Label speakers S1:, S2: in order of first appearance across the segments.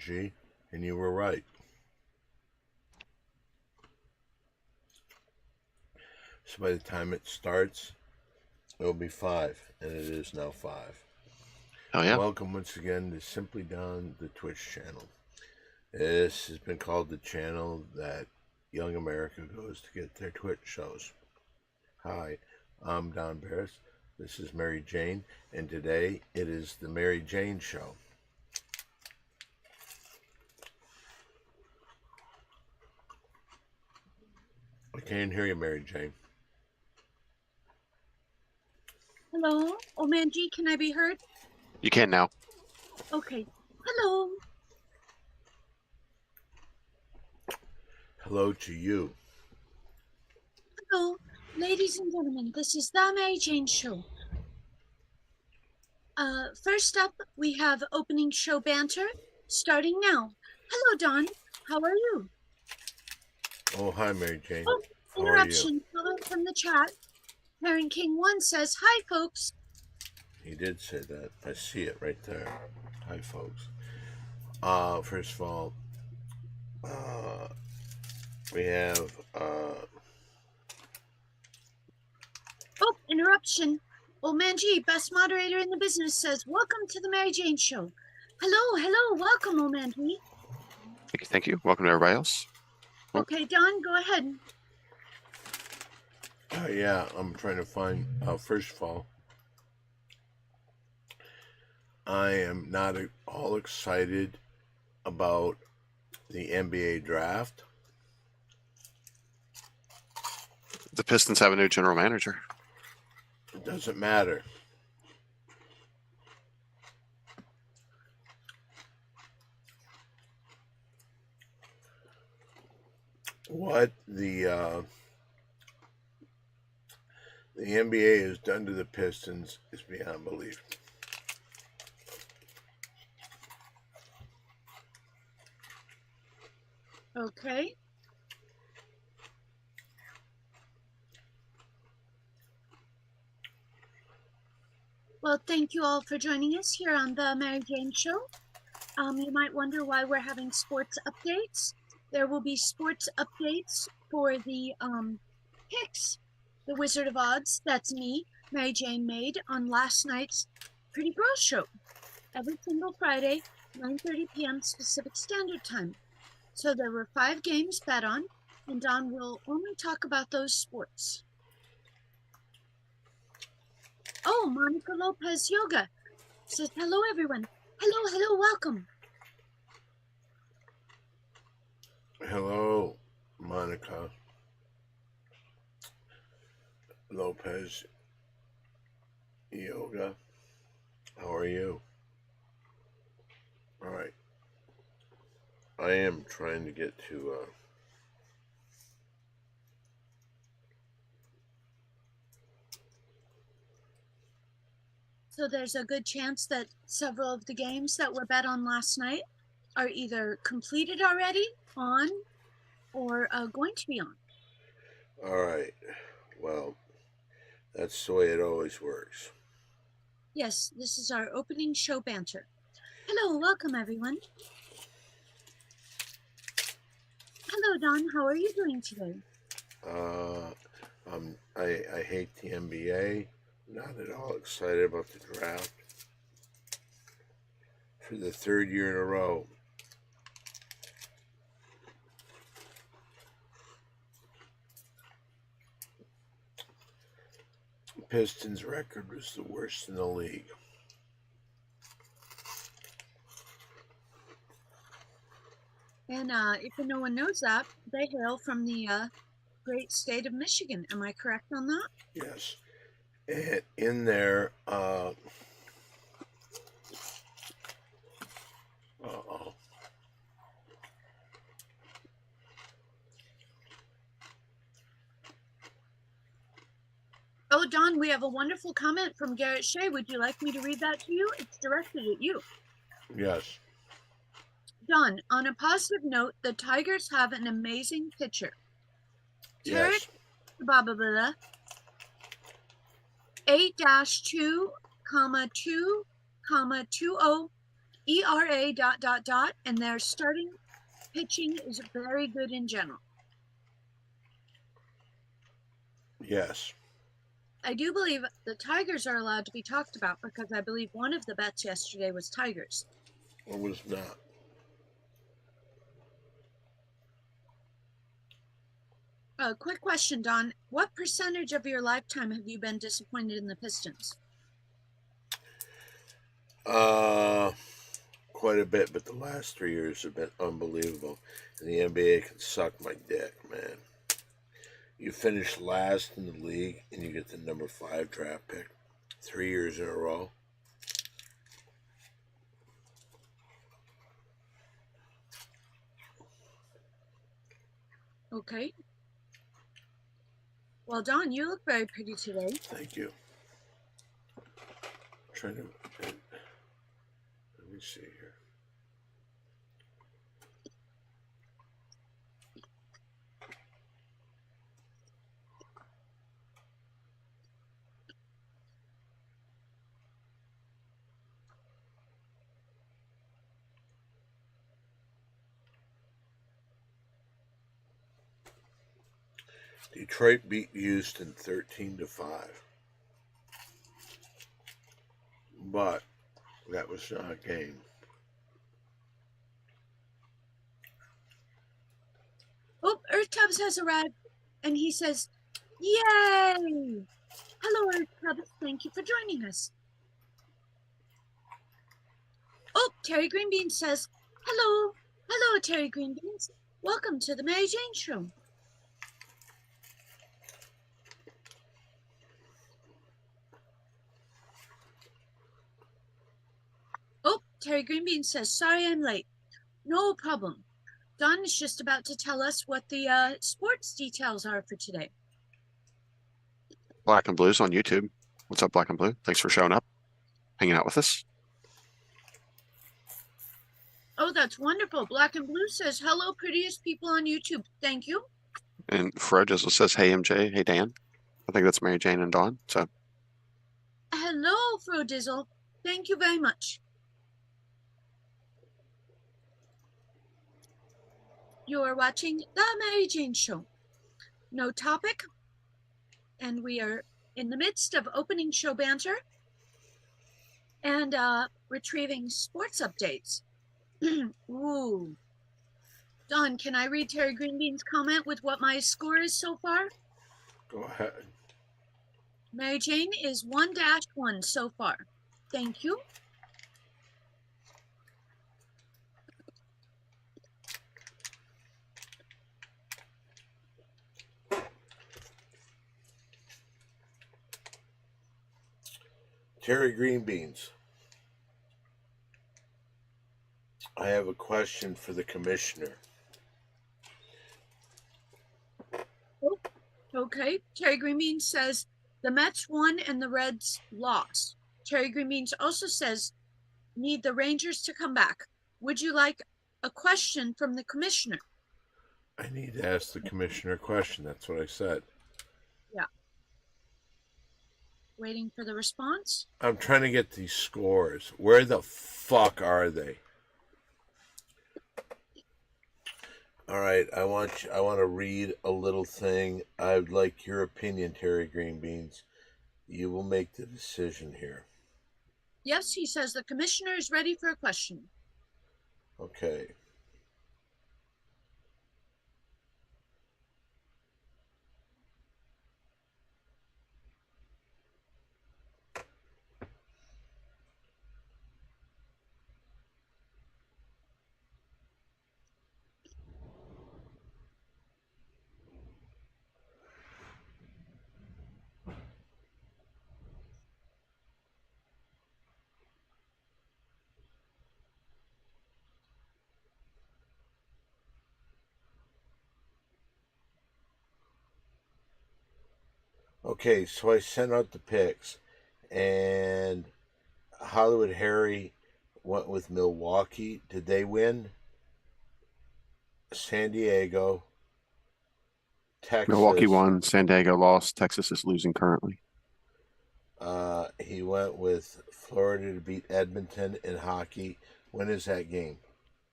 S1: G, and you were right. So by the time it starts, it'll be 5, and it is now 5.
S2: Oh yeah.
S1: Welcome once again to Simply Don, the Twitch channel. This has been called the channel that young America goes to get their Twitch shows. Hi, I'm Don Barris. This is Mary Jane, and today it is the Mary Jane Show. I can't hear you, Mary Jane.
S3: Hello, Omanji, can I be heard?
S2: You can now.
S3: Okay. Hello.
S1: Hello to you.
S3: Hello, ladies and gentlemen, this is the Mary Jane Show. First up, we have opening show banter starting now. Hello, Don. How are you?
S1: Oh, hi, Mary Jane.
S3: Oh,
S1: How are you?
S3: interruption from the chat. Karen King 1 says, hi, folks.
S1: He did say that. I see it right there. Hi, folks. First of all, we have
S3: Oh, interruption. Omanji, best moderator in the business, says, welcome to the Mary Jane Show. Hello, welcome, Omanji.
S2: Thank you. Welcome to everybody else.
S3: Okay, Don, go ahead.
S1: yeah, I'm trying to find. First of all, I am not at all excited about the NBA draft.
S2: The Pistons have a new general manager.
S1: It doesn't matter. What the NBA has done to the Pistons is beyond belief.
S3: Okay. Well, thank you all for joining us here on the Mary Jane Show. You might wonder why we're having sports updates. There will be sports updates for the picks the Wizard of Odds, that's me, Mary Jane, made on last night's Pretty Girls Show. Every single Friday, 9:30 p.m. Pacific Standard Time. So there were 5 games bet on, and Don will only talk about those sports. Oh, Monica Lopez Yoga says, hello, everyone. Hello, welcome.
S1: Hello, Monica Lopez Yoga. How are you? All right. I am trying to get to
S3: So there's a good chance that several of the games that were bet on last night are either completed already, on, or going to be on.
S1: All right. Well, that's the way it always works.
S3: Yes, this is our opening show banter. Hello, welcome everyone. Hello, Don. How are you doing today?
S1: I hate the NBA. Not at all excited about the draft. For the 3rd year in a row. Pistons record was the worst in the league.
S3: And if no one knows that, they hail from the great state of Michigan. Am I correct on that?
S1: Yes. And in there, uh-oh.
S3: Oh, Don, we have a wonderful comment from Garrett Shea. Would you like me to read that to you? It's directed at you.
S1: Yes.
S3: Don, on a positive note, the Tigers have an amazing pitcher.
S1: Yes.
S3: Blah, blah, blah. 8-2, 2, 20 ERA ... and their starting pitching is very good in general.
S1: Yes.
S3: I do believe the Tigers are allowed to be talked about because I believe one of the bets yesterday was Tigers.
S1: Or was not.
S3: A quick question, Don. What percentage of your lifetime have you been disappointed in the Pistons?
S1: Quite a bit, but the last 3 years have been unbelievable. And the NBA can suck my dick, man. You finish last in the league and you get the number 5 draft pick 3 years in a row.
S3: Okay. Well, Don, you look very pretty today.
S1: Thank you. Trying to. Let me see here. Detroit beat Houston 13-5. But that was not a game.
S3: Oh, Earth Tubbs has arrived, and he says, "Yay! Hello, Earth Tubbs. Thank you for joining us." Oh, Terry Greenbean says, "Hello. Hello, Terry Greenbeans. Welcome to the Mary Jane Show." Oh, Terry Greenbean says, "Sorry I'm late." No problem. Don is just about to tell us what the sports details are for today.
S2: Black and Blues on YouTube. What's up, Black and Blue? Thanks for showing up, hanging out with us.
S3: Oh, that's wonderful. Black and Blue says, "Hello, prettiest people on YouTube." Thank you.
S2: And Fred just says, "Hey MJ, hey Dan." I think that's Mary Jane and Dawn. So
S3: Hello, Fro Dizzle. Thank you very much. You are watching The Mary Jane Show. No topic, and we are in the midst of opening show banter and retrieving sports updates. Ooh. Don, can I read Terry Greenbean's comment with what my score is so far?
S1: Go ahead.
S3: Mary Jane is 1-1 so far. Thank you.
S1: Terry Greenbeans. I have a question for the commissioner.
S3: Oh, okay. Terry Greenbeans says the Mets won and the Reds lost. Terry Greenbeans also says, "Need the Rangers to come back. Would you like a question from the commissioner?"
S1: I need to ask the commissioner a question. That's what I said.
S3: Yeah. Waiting for the response.
S1: I'm trying to get these scores. Where the fuck are they? All right, I want to read a little thing. I'd like your opinion, Terry Greenbeans. You will make the decision here.
S3: Yes, he says the commissioner is ready for a question.
S1: Okay. Okay, so I sent out the picks, and Hollywood Harry went with Milwaukee. Did they win? San Diego, Texas.
S2: Milwaukee won, San Diego lost, Texas is losing currently.
S1: He went with Florida to beat Edmonton in hockey. When is that game?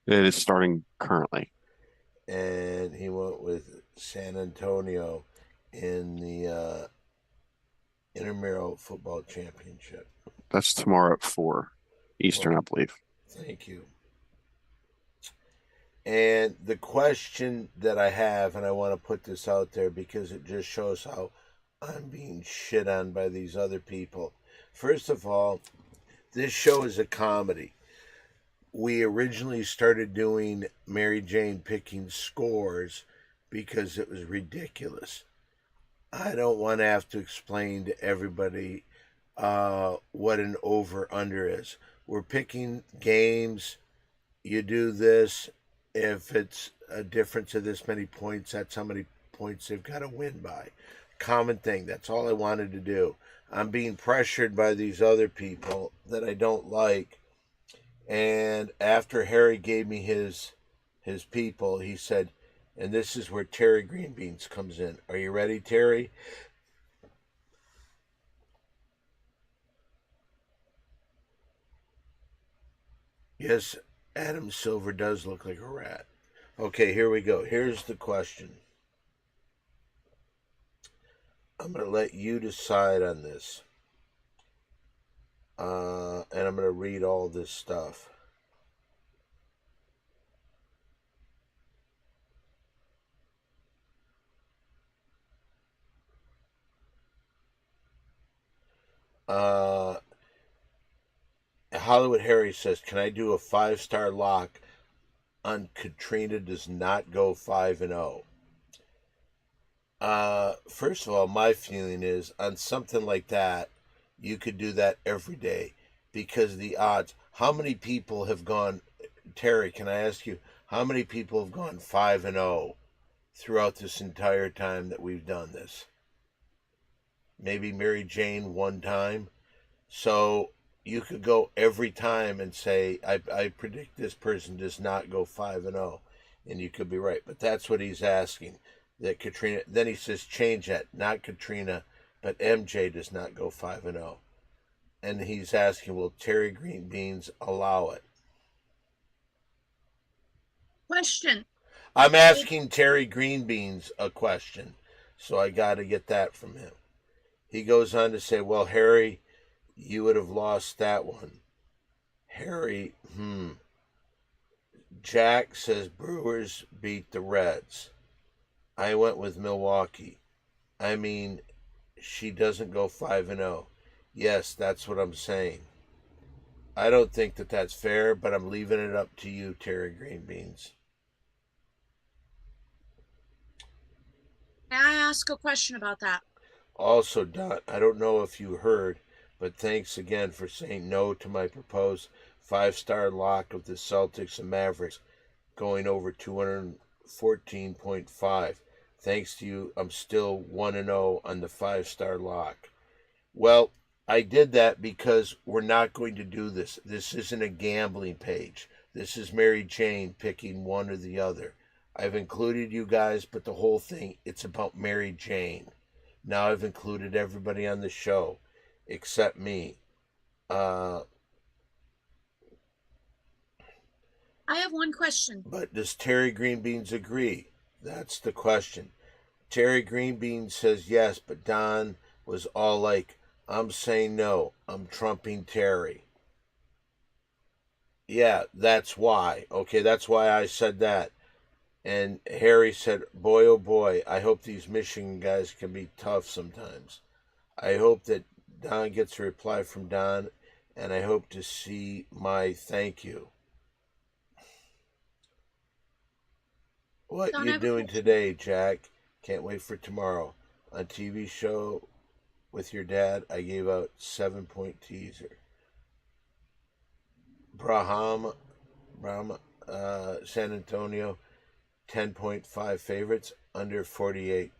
S2: It is starting currently.
S1: And he went with San Antonio in the intramural football championship.
S2: That's tomorrow at 4 Eastern,
S1: Well,
S2: I believe.
S1: thank you. And the question that I have, and I want to put this out there because it just shows how I'm being shit on by these other people. First of all, this show is a comedy. We originally started doing Mary Jane picking scores because it was ridiculous. I don't want to have to explain to everybody what an over under is. We're picking games. You do this. If it's a difference of this many points, that's how many points they've got to win by. Common thing. That's all I wanted to do. I'm being pressured by these other people that I don't like. And after Harry gave me his people, he said, and this is where Terry Greenbeans comes in. Are you ready, Terry? Yes, Adam Silver does look like a rat. Okay, here we go. Here's the question. I'm going to let you decide on this. And I'm going to read all this stuff. Hollywood Harry says, can I do a 5-star lock on Katrina does not go 5-0? First of all, my feeling is on something like that, you could do that every day because the odds. How many people have gone? Terry, can I ask you how many people have gone 5-0 throughout this entire time that we've done this? Maybe Mary Jane one time. So you could go every time and say, I predict this person does not go 5-0, and you could be right. But that's what he's asking. That Katrina. Then he says, change that. Not Katrina, but MJ does not go 5-0. And he's asking, will Terry Greenbeans allow it?
S3: Question.
S1: I'm asking Terry Greenbeans a question, so I got to get that from him. He goes on to say, well, Harry, you would have lost that one. Harry, Jack says Brewers beat the Reds. I went with Milwaukee. I mean, she doesn't go 5-0. Yes, that's what I'm saying. I don't think that that's fair, but I'm leaving it up to you, Terry Greenbeans.
S3: May I ask a question about that?
S1: Also, Dot, I don't know if you heard, but thanks again for saying no to my proposed 5-star lock of the Celtics and Mavericks going over 214.5. Thanks to you, I'm still 1-0 on the 5-star lock. Well, I did that because we're not going to do this. This isn't a gambling page. This is Mary Jane picking one or the other. I've included you guys, but the whole thing, it's about Mary Jane. Now I've included everybody on the show except me.
S3: I have one question.
S1: But does Terry Greenbeans agree? That's the question. Terry Greenbeans says yes, but Don was all like, I'm saying no. I'm trumping Terry. Yeah, that's why. Okay, that's why I said that. And Harry said, boy, oh boy, I hope these Michigan guys can be tough sometimes. I hope that Don gets a reply from Don, and I hope to see my thank you. What
S3: Don,
S1: you doing today, Jack? Can't wait for tomorrow. On TV show with your dad, I gave out 7-point teaser. Brahma, San Antonio, 10.5 favorites, under 48.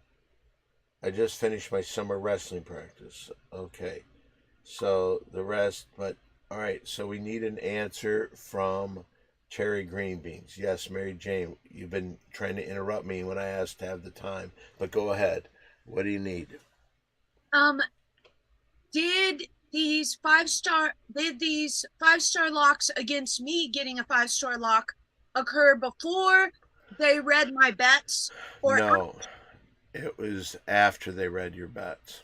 S1: I just finished my summer wrestling practice. Okay. So the rest, but all right. So we need an answer from Terry Greenbeans. Yes, Mary Jane, you've been trying to interrupt me when I asked to have the time, but go ahead. What do you need?
S3: Did these 5-star locks against me getting a 5-star lock occur before they read my bets, or
S1: No, it was after they read your bets.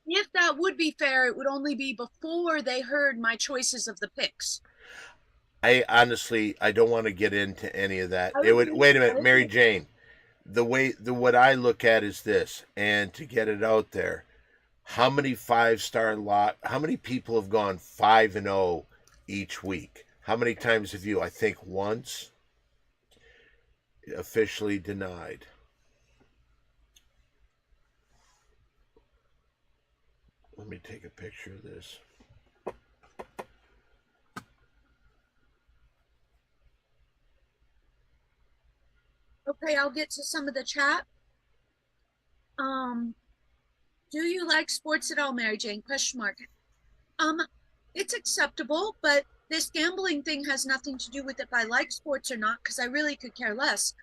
S3: if that would be fair, it would only be before they heard my choices of the picks.
S1: I honestly, I don't want to get into any of that.
S3: I
S1: It
S3: would
S1: would
S3: be-
S1: wait a
S3: I
S1: minute,
S3: would
S1: Mary
S3: be-
S1: Jane. What I look at is this, and to get it out there, how many 5-star lot? How many people have gone 5-0 each week? How many times have you? I think once. Officially denied. Let me take a picture of this.
S3: Okay, I'll get to some of the chat. Do you like sports at all, Mary Jane? Question mark. It's acceptable, but this gambling thing has nothing to do with if I like sports or not, because I really could care less.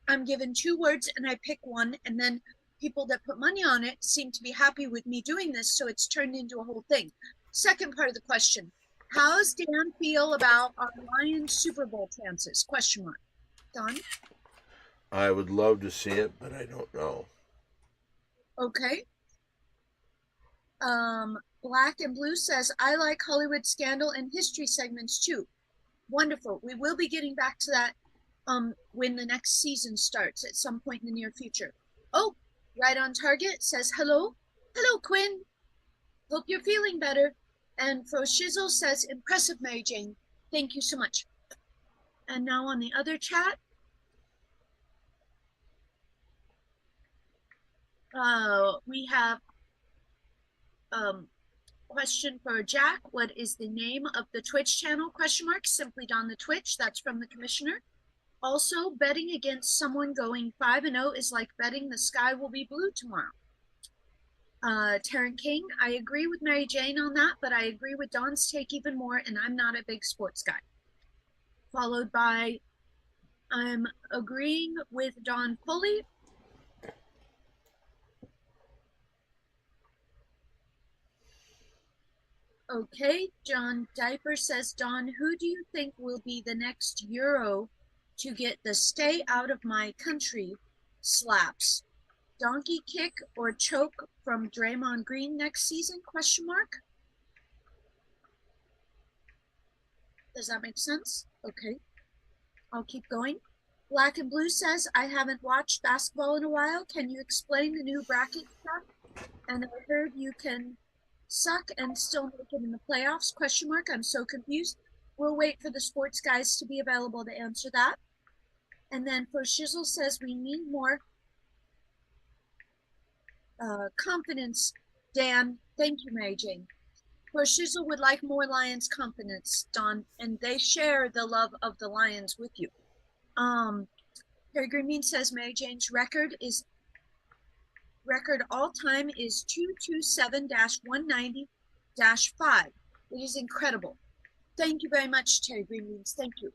S3: I'm given 2 words and I pick one, and then people that put money on it seem to be happy with me doing this, so it's turned into a whole thing. Second part of the question. How does Dan feel about our Lions Super Bowl chances? Question mark. Don?
S1: I would love to see it, but I don't know.
S3: Okay. Black and Blue says, I like Hollywood Scandal and history segments too. Wonderful. We will be getting back to that when the next season starts at some point in the near future. Oh, right on target says hello. Hello, Quinn. Hope you're feeling better. And Fro Shizzle says, impressive, Mary Jane. Thank you so much. And now on the other chat, we have question for Jack. What is the name of the Twitch channel? Question mark. Simply Don the Twitch. That's from the commissioner. Also, betting against someone going 5-0 is like betting the sky will be blue tomorrow. Taryn King, I agree with Mary Jane on that, but I agree with Don's take even more, and I'm not a big sports guy. Followed by, I'm agreeing with Don fully. Okay, John Diaper says, Don, who do you think will be the next Euro to get the stay out of my country slaps? Donkey kick or choke from Draymond Green next season? Question mark. Does that make sense? Okay. I'll keep going. Black and Blue says, I haven't watched basketball in a while. Can you explain the new bracket stuff? And I heard you can suck and still make it in the playoffs? Question mark. I'm so confused. We'll wait for the sports guys to be available to answer that. And then for Shizzle says we need more confidence. Dan, thank you, Mary Jane. For Shizzle would like more Lions confidence, Don, and they share the love of the Lions with you. Harry Greenbean says Mary Jane's record all time is 227-190-5. It is incredible. Thank you very much, Terry Greenbeans. Thank you.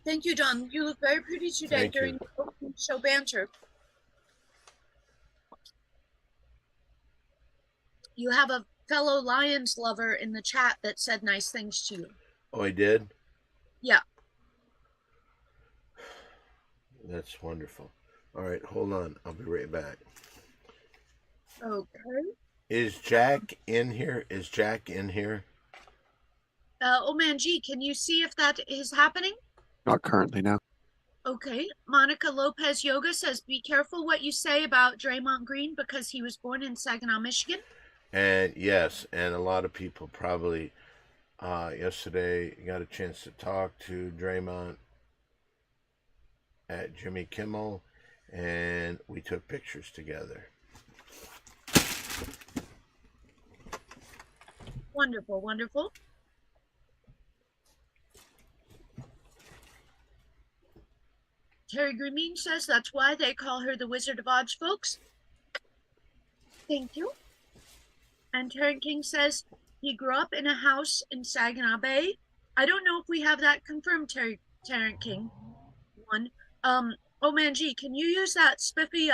S3: Thank you, Don. You look very pretty today
S1: Thank
S3: during
S1: you.
S3: the opening show banter. You have a fellow Lions lover in the chat that said nice things to you.
S1: Oh, I did?
S3: Yeah.
S1: That's wonderful. All right, hold on. I'll be right back.
S3: Okay.
S1: Is Jack in here? Is Jack in here?
S3: Oh man, G, can you see if that is happening?
S2: Not currently, no.
S3: Okay. Monica Lopez Yoga says, be careful what you say about Draymond Green because he was born in Saginaw, Michigan.
S1: And yes, and a lot of people probably yesterday got a chance to talk to Draymond at Jimmy Kimmel, and we took pictures together.
S3: Wonderful, wonderful. Terry Green says that's why they call her the Wizard of Oz, folks. Thank you. And Terry King says he grew up in a house in Saginaw Bay. I don't know if we have that confirmed, Tarrant King. One. Oh man, G, can you use that spiffy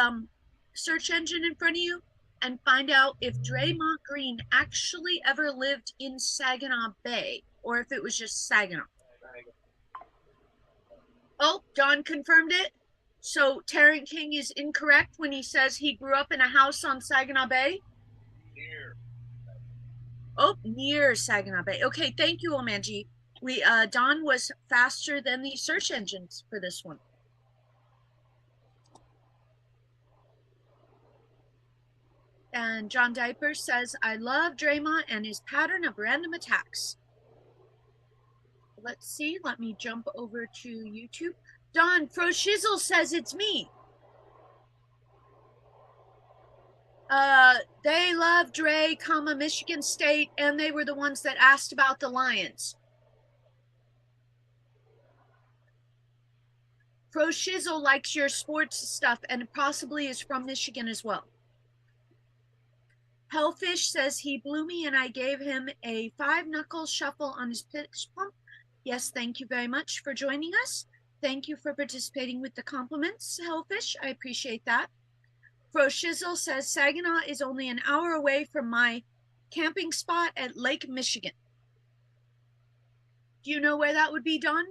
S3: search engine in front of you and find out if Draymond Green actually ever lived in Saginaw Bay or if it was just Saginaw? Oh, Don confirmed it. So Tarrant King is incorrect when he says he grew up in a house on Saginaw Bay. Oh, near Saginaw Bay. Okay, thank you, Omanji. We Don was faster than the search engines for this one. And John Diaper says, I love Draymond and his pattern of random attacks. Let's see. Let me jump over to YouTube. Don Froshizzle says it's me. They love Dre, Michigan State, and they were the ones that asked about the Lions. Froshizzle likes your sports stuff and possibly is from Michigan as well. Hellfish says he blew me and I gave him a 5-knuckle shuffle on his pitch pump. Yes, thank you very much for joining us. Thank you for participating with the compliments, Hellfish. I appreciate that. Froshizzle says Saginaw is only an hour away from my camping spot at Lake Michigan. Do you know where that would be, Don?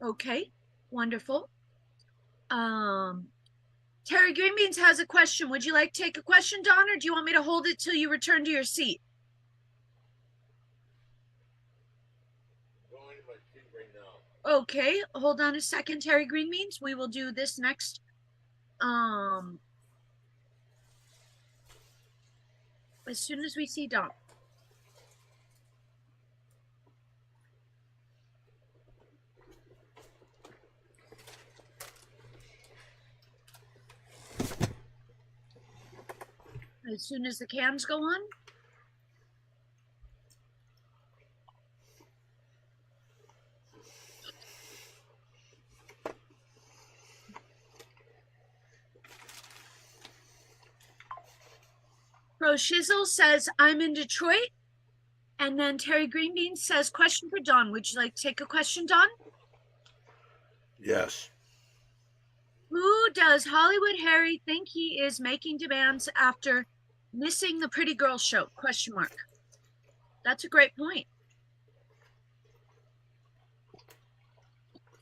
S3: Okay, wonderful. Terry Greenbeans has a question. Would you like to take a question, Don, or do you want me to hold it till you return to your seat?
S1: Going to my seat right now.
S3: Okay, hold on a second, Terry Greenbeans. We will do this next. As soon as we see Don. As soon as the cams go on. Pro Shizzle says, I'm in Detroit. And then Terry Greenbean says, question for Don. Would you like to take a question, Don?
S1: Yes.
S3: Who does Hollywood Harry think he is making demands after missing the Pretty Girl show? Question mark. That's a great point.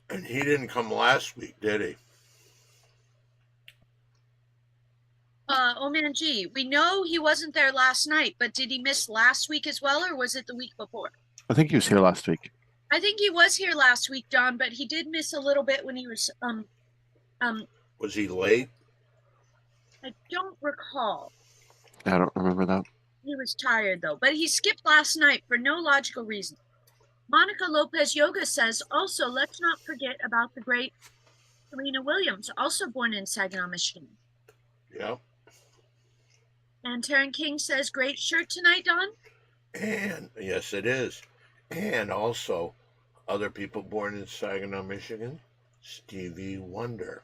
S1: And he didn't come last week, did he?
S3: Oh man, G, we know he wasn't there last night, but did he miss last week as well, or was it the week before?
S2: I think he was here last week.
S3: I think he was here last week, Don, but he did miss a little bit when he was
S1: Was he late?
S3: I don't recall.
S2: I don't remember that.
S3: He was tired though, but he skipped last night for no logical reason. Monica Lopez Yoga says, also, let's not forget about the great Serena Williams, also born in Saginaw, Michigan.
S1: Yeah.
S3: And Taryn King says, great shirt tonight, Don.
S1: And yes, it is. And also, other people born in Saginaw, Michigan, Stevie Wonder.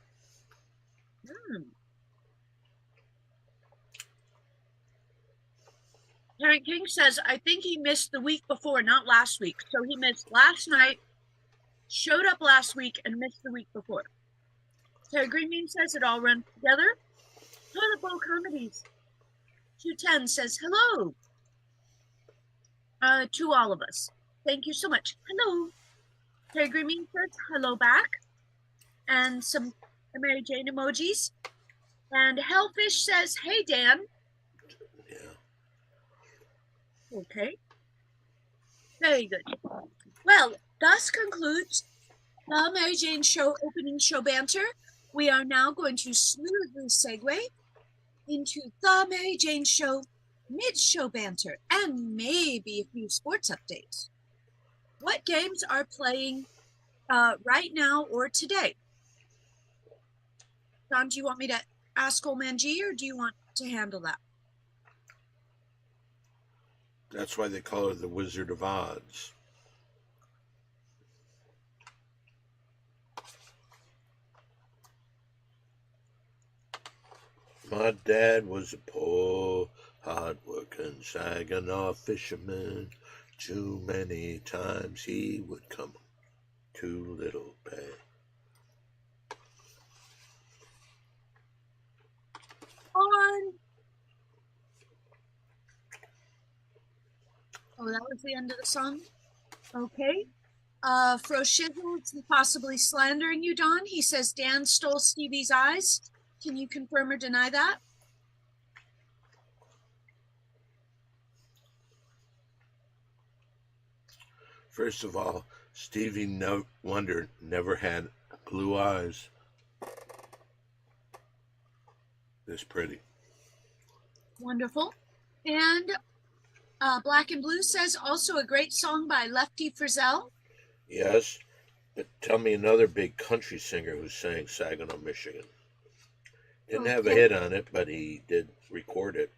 S3: Taryn King says, I think he missed the week before, not last week. So he missed last night, showed up last week, and missed the week before. Terry Greenbean says it all runs together. Toilet Bowl Comedies 210 says hello to all of us. Thank you so much. Hello. Terry Greenbean says hello back. And some Mary Jane emojis. And Hellfish says, hey, Dan.
S1: Yeah.
S3: Okay. Very good. Well, thus concludes the Mary Jane Show opening show banter. We are now going to smoothly segue into the Mary Jane Show mid-show banter and maybe a few sports updates. What games are playing right now or today? Don, do you want me to ask Old Man G, or do you want to handle that?
S1: That's why they call her the Wizard of Oz. My dad was a poor, hard-working Saginaw fisherman. Too many times he would come. Too little pay.
S3: On. Oh, that was the end of the song. Okay. Froshizzle is possibly slandering you, Don. He says Dan stole Stevie's eyes. Can you confirm or deny that?
S1: First of all, Stevie Wonder never had blue eyes this pretty.
S3: Wonderful. And Black and Blue says also a great song by Lefty Frizzell.
S1: Yes, but tell me another big country singer who sang Saginaw, Michigan. Didn't have a hit on it, but he did record it.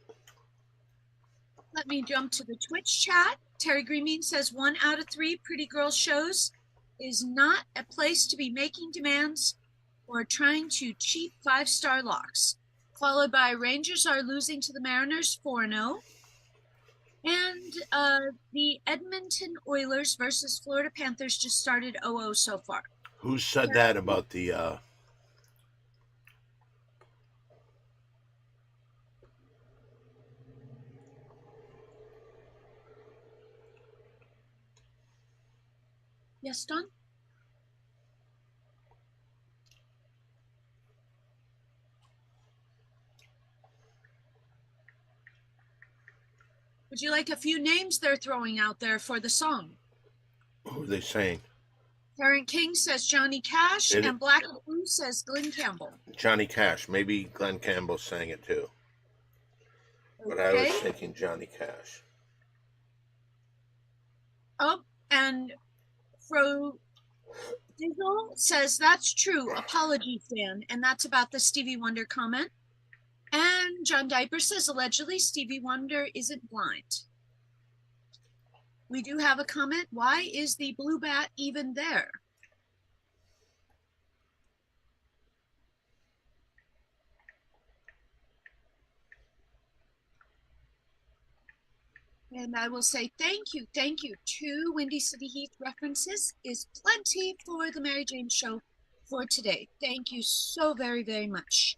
S3: Let me jump to the Twitch chat. Terry Greenbean says 1 out of 3 Pretty Girl shows is not a place to be making demands or trying to cheat 5-star locks. Followed by Rangers are losing to the Mariners 4-0. And the Edmonton Oilers versus Florida Panthers just started 0-0 so far.
S1: Who said that about the
S3: Yes, Don? Would you like a few names they're throwing out there for the song?
S1: who are they saying?
S3: Terrence King says Johnny Cash, and Black and Blue says Glenn Campbell.
S1: Johnny Cash. Maybe Glenn Campbell sang it too. But I was thinking Johnny Cash.
S3: Oh, and Fro Dizzle says that's true. Apology, fan. And that's about the Stevie Wonder comment. And John Diaper says allegedly Stevie Wonder isn't blind. We do have a comment. Why is the blue bat even there? And I will say thank you. 2 Windy City Heat references is plenty for the Mary Jane Show for today. Thank you so very, very much.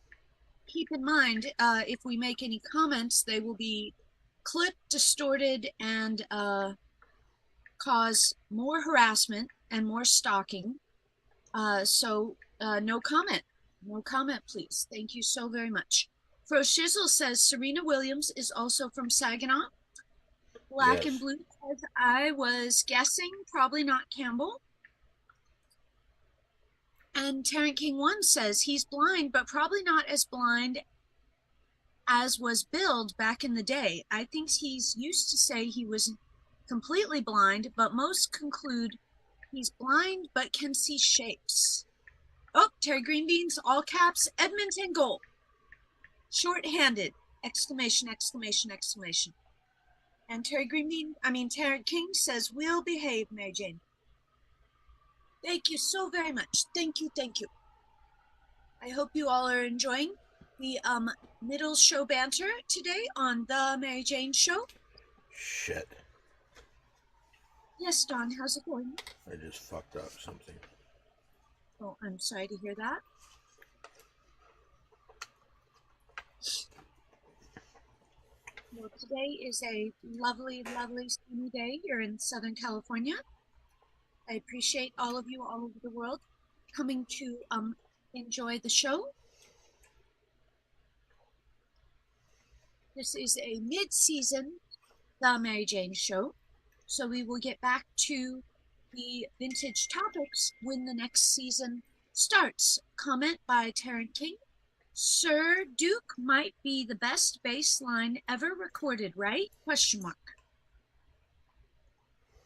S3: Keep in mind, if we make any comments, they will be clipped, distorted, and cause more harassment and more stalking. So no comment. No comment, please. Thank you so very much. Froshizzle says Serena Williams is also from Saginaw. Black and Blue says I was guessing, probably not Campbell. And Terrence King 1 says he's blind, but probably not as blind as was billed back in the day. I think he's used to say he was completely blind, but most conclude he's blind but can see shapes. Oh, Terry Greenbeans, all caps, Edmonton goal. Short-handed, exclamation, exclamation, exclamation. And Terry King says, we'll behave, Mary Jane. Thank you so very much. Thank you. I hope you all are enjoying the middle show banter today on the Mary Jane Show.
S1: Shit.
S3: Yes, Don, how's it going?
S1: I just fucked up something.
S3: Oh, I'm sorry to hear that. Well, today is a lovely, lovely sunny day here in Southern California. I appreciate all of you all over the world coming to enjoy the show. This is a mid-season The Mary Jane Show, so we will get back to the vintage topics when the next season starts. Comment by Terrence King. Sir Duke might be the best bass line ever recorded, right? Question mark.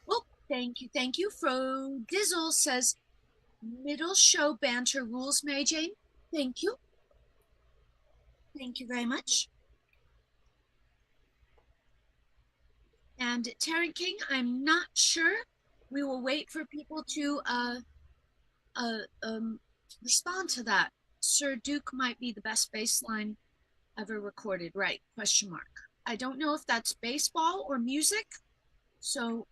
S3: Well, thank you. Fro Dizzle says, middle show banter rules, Mary Jane. Thank you. Thank you very much. And Terrence King, I'm not sure. We will wait for people to respond to that. Sir Duke might be the best bass line ever recorded, right? Question mark. I don't know if that's baseball or music. So,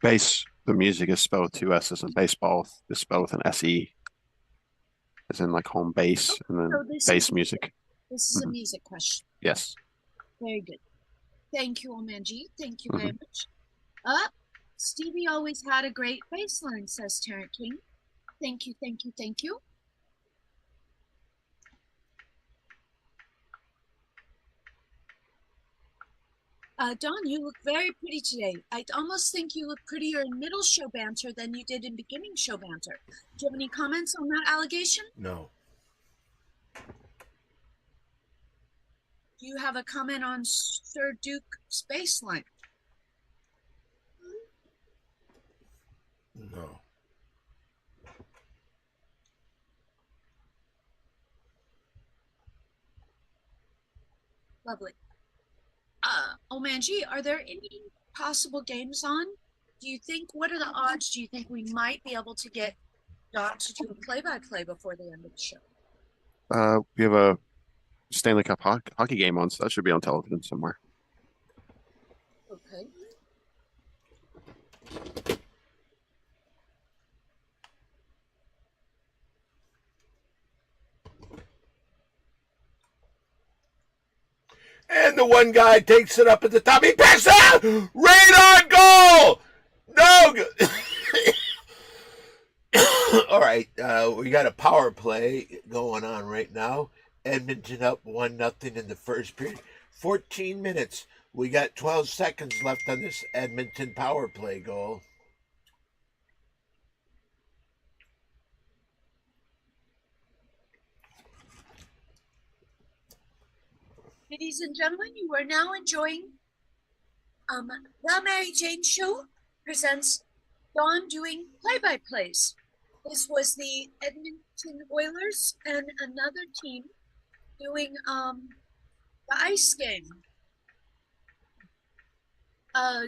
S2: Bass, the music is spelled with two S's, and baseball is spelled with an SE, as in like home base, and then
S3: so
S2: bass music.
S3: this is a
S2: Mhm.
S3: music question.
S2: Yes.
S3: Very good. Thank you, Omanji. Thank you
S2: Mm-hmm.
S3: very much. Stevie always had a great bass line, says Tarrant King. Thank you, thank you, thank you. Dawn, you look very pretty today. I almost think you look prettier in middle show banter than you did in beginning show banter. Do you have any comments on that allegation?
S1: No.
S3: Do you have a comment on Sir Duke's bass line?
S1: No.
S3: Lovely. Omanji, are there any possible games on? Do you think, what are the odds do you think we might be able to get Dawn to do a play-by-play before the end of the show?
S2: We have a Stanley Cup hockey game on, so that should be on television somewhere.
S3: Okay.
S1: And the one guy takes it up at the top. He passes out! Right on goal! No good. All right, we got a power play going on right now. Edmonton up 1-0 in the first period. 14 minutes. We got 12 seconds left on this Edmonton power play goal.
S3: Ladies and gentlemen, you are now enjoying The Mary Jane Show presents Dawn doing play-by-plays. This was the Edmonton Oilers and another team doing the ice game.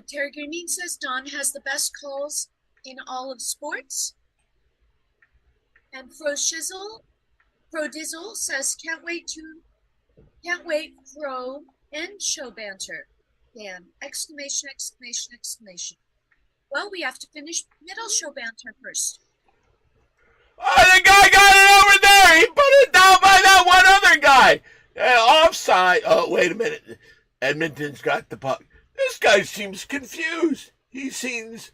S3: Terry Greenmead says Dawn has the best calls in all of sports. And Fro Dizzle says can't wait Fro and show banter. Dan! Exclamation, exclamation, exclamation. Well, we have to finish middle show banter first.
S1: Oh, the guy got it over there. He put it down by that one other guy. Offside. Oh, wait a minute. Edmonton's got the puck. This guy seems confused. He seems...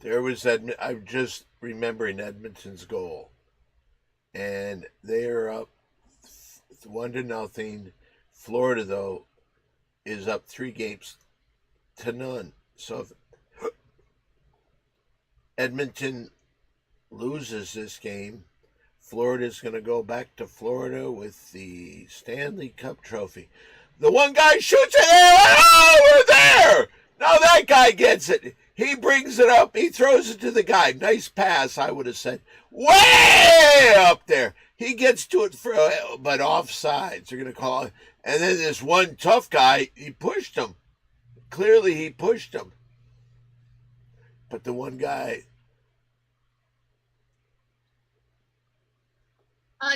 S1: There was I'm just remembering Edmonton's goal, and they are up 1-0. Florida though is up 3-0. So if Edmonton loses this game, Florida's going to go back to Florida with the Stanley Cup trophy. The one guy shoots it. Oh, we're there! Now that guy gets it. He brings it up. He throws it to the guy. Nice pass, I would have said. Way up there. He gets to it, but offsides. They're going to call it. And then this one tough guy, he pushed him. Clearly, he pushed him. But the one guy...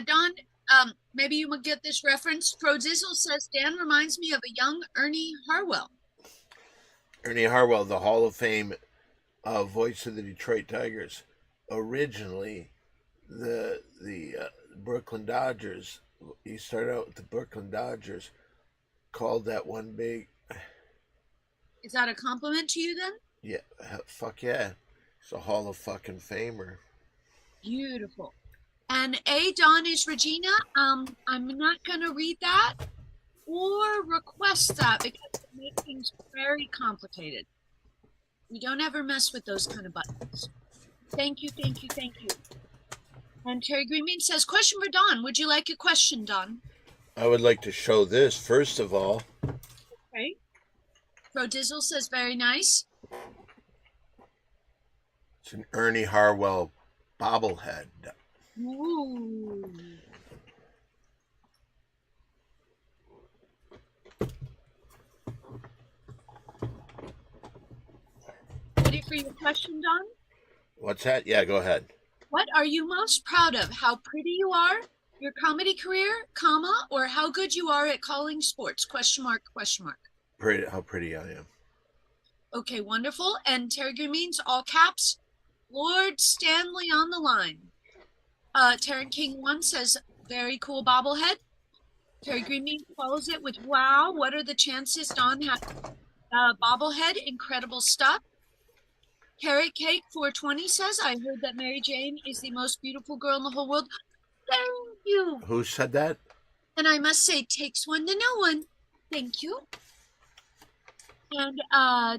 S3: Don, maybe you would get this reference. Pro Dizzle says Dan reminds me of a young Ernie Harwell.
S1: Ernie Harwell, the Hall of Fame voice of the Detroit Tigers. Originally, the Brooklyn Dodgers, he started out with the Brooklyn Dodgers, called that one big...
S3: Is that a compliment to you then?
S1: Yeah, fuck yeah. It's a Hall of fucking Famer.
S3: Beautiful. And Dawn is Regina. I'm not going to read that or request that because it makes things very complicated. We don't ever mess with those kind of buttons. Thank you, thank you, thank you. And Terry Greenmead says, question for Dawn. Would you like a question, Dawn?
S1: I would like to show this, first of all.
S3: Okay. Pro Dizzle says, very nice.
S1: It's an Ernie Harwell bobblehead.
S3: Ooh. for your question, Don.
S1: What's that? Yeah, go ahead.
S3: What are you most proud of? How pretty you are, your comedy career, comma, or how good you are at calling sports? Question mark, question mark.
S1: How pretty I am.
S3: Okay, wonderful. And Terry Green means all caps. Lord Stanley on the line. Taryn King 1 says, very cool bobblehead. Terry Green means follows it with, wow, what are the chances Don has bobblehead? Incredible stuff. Carrot Cake 420 says, I heard that Mary Jane is the most beautiful girl in the whole world. Thank you.
S1: Who said that?
S3: And I must say, takes one to know one. Thank you. And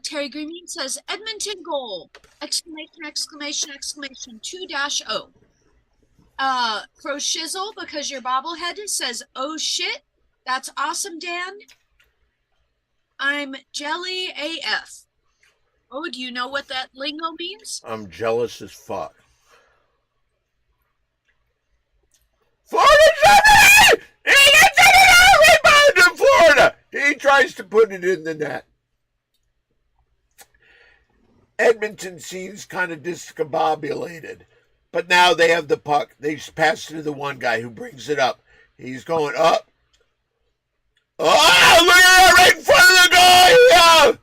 S3: Terry Green says, Edmonton goal! Exclamation, exclamation, exclamation, 2-0. Pro Shizzle, because your bobblehead says, oh shit, that's awesome, Dan. I'm Jelly AF. Oh, do you know what that lingo means?
S1: I'm jealous as fuck. Florida 70! He gets it out! Rebound in Florida! He tries to put it in the net. Edmonton seems kind of discombobulated. But now they have the puck. They just pass it to the one guy who brings it up. He's going up. Oh, look at that right in front of the guy! Yeah.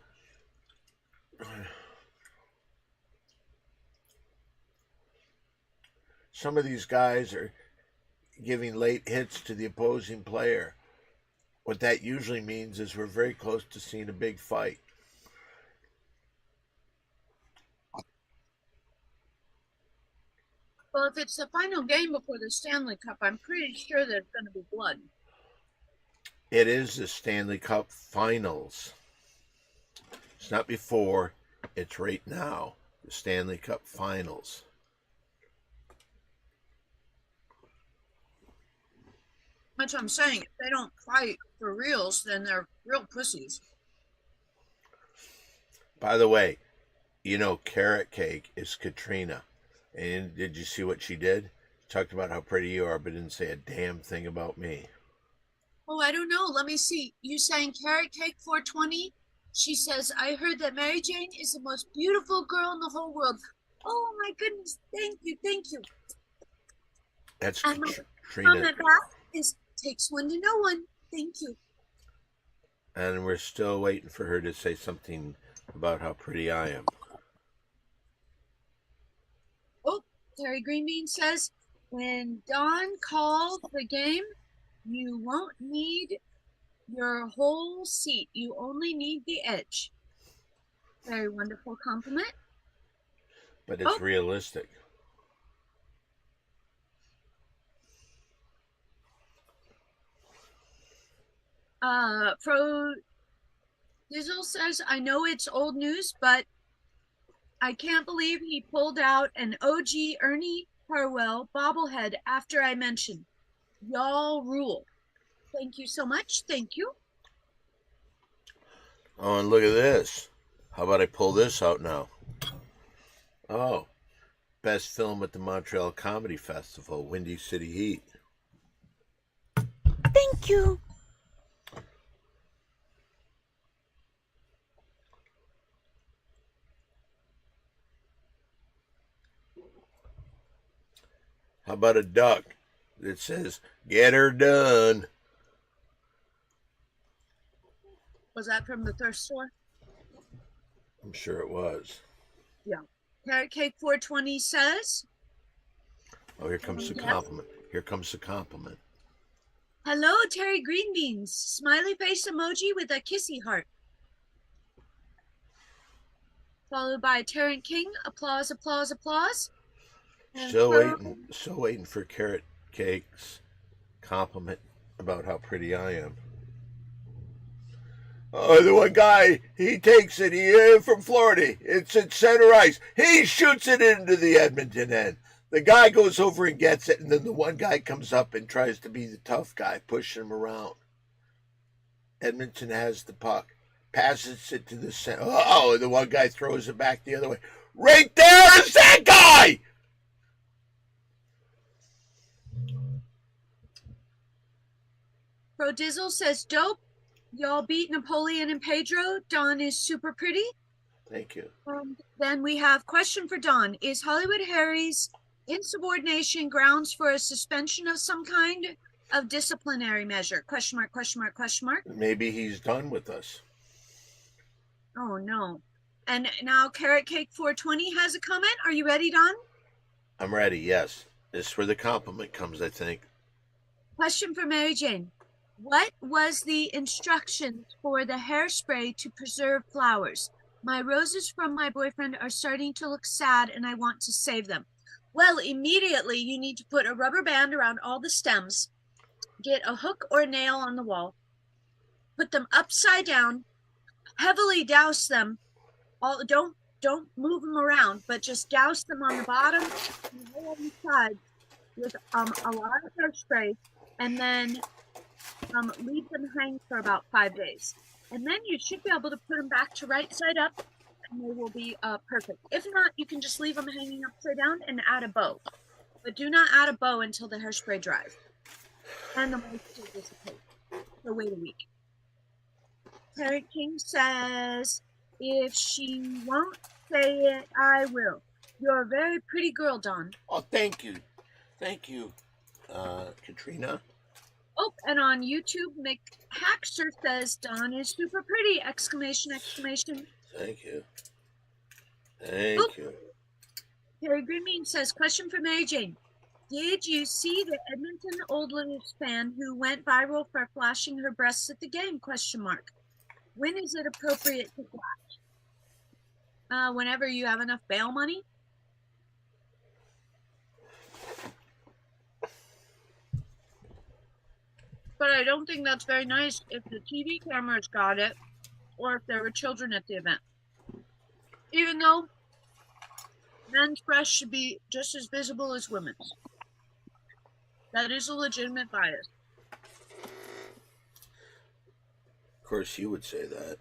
S1: Some of these guys are giving late hits to the opposing player. What that usually means is we're very close to seeing a big fight.
S3: Well, if it's the final game before the Stanley Cup, I'm pretty sure there's going to be blood.
S1: It is the Stanley Cup Finals. It's not before, it's right now. The Stanley Cup Finals.
S3: That's what I'm saying. If they don't fight for reals, then they're real pussies.
S1: By the way, you know Carrot Cake is Katrina. And did you see what she did? Talked about how pretty you are, but didn't say a damn thing about me.
S3: Oh, I don't know. Let me see. You saying Carrot Cake 420? She says, I heard that Mary Jane is the most beautiful girl in the whole world. Oh my goodness. Thank you. Thank you.
S1: That's
S3: And my
S1: Katrina.
S3: comment back is takes one to know one. Thank you.
S1: And we're still waiting for her to say something about how pretty I am.
S3: Oh, Terry Greenbean says, when Don called the game, you won't need your whole seat. You only need the edge. Very wonderful compliment.
S1: But it's realistic.
S3: Pro Dizzle says, I know it's old news, but I can't believe he pulled out an OG Ernie Harwell bobblehead after I mentioned. Y'all rule. Thank you so much. Thank you.
S1: Oh, and look at this. How about I pull this out now? Oh, best film at the Montreal Comedy Festival, Windy City Heat.
S4: Thank you.
S1: How about a duck that says, get her done?
S3: Was that from the thrift store?
S1: I'm sure it was.
S3: Yeah. Carrot Cake 420 says,
S1: Oh, here comes the compliment. Here comes the compliment.
S3: hello, Terry Greenbeans. Smiley face emoji with a kissy heart. Followed by Terrence King. Applause, applause, applause. And
S1: Still
S3: Pro-
S1: waiting for Carrot Cake's compliment about how pretty I am. Oh, the one guy, he takes it. He from Florida. It's at center ice. He shoots it into the Edmonton end. The guy goes over and gets it, and then the one guy comes up and tries to be the tough guy, pushing him around. Edmonton has the puck, passes it to the center. Oh, the one guy throws it back the other way. Right there is that guy!
S3: Pro Dizzle says, dope. Y'all beat Napoleon and Pedro. Dawn is super pretty.
S1: Thank you.
S3: Then we have question for Don. Is Hollywood Harry's insubordination grounds for a suspension of some kind of disciplinary measure? Question mark, question mark, question mark.
S1: Maybe he's done with us.
S3: Oh, no. And now Carrot Cake 420 has a comment. Are you ready, Don?
S1: I'm ready, yes. This is where the compliment comes, I think.
S3: Question for Mary Jane. What was the instructions for the hairspray to preserve flowers? My roses from my boyfriend are starting to look sad and I want to save them. Well, immediately you need to put a rubber band around all the stems, get a hook or a nail on the wall, put them upside down, heavily douse them. Don't move them around, but just douse them on the bottom and all on the sides with a lot of hairspray, and then leave them hang for about 5 days. And then you should be able to put them back to right side up and they will be perfect. If not, you can just leave them hanging upside down and add a bow. But do not add a bow until the hairspray dries. And the moisture dissipates. So wait a week. Terry King says, if she won't say it, I will. You're a very pretty girl, Dawn.
S1: Oh, thank you. Thank you, Katrina.
S3: Oh, and on YouTube, Mick Haxter says, Dawn is super pretty! Exclamation, exclamation.
S1: Thank you. Thank you.
S3: Terry Greenmean says, question for Mary Jane. Did you see the Edmonton Oilers fan who went viral for flashing her breasts at the game? Question mark. When is it appropriate to flash? Whenever you have enough bail money. But I don't think that's very nice if the TV cameras got it or if there were children at the event. Even though men's breasts should be just as visible as women's. That is a legitimate bias.
S1: Of course, you would say that.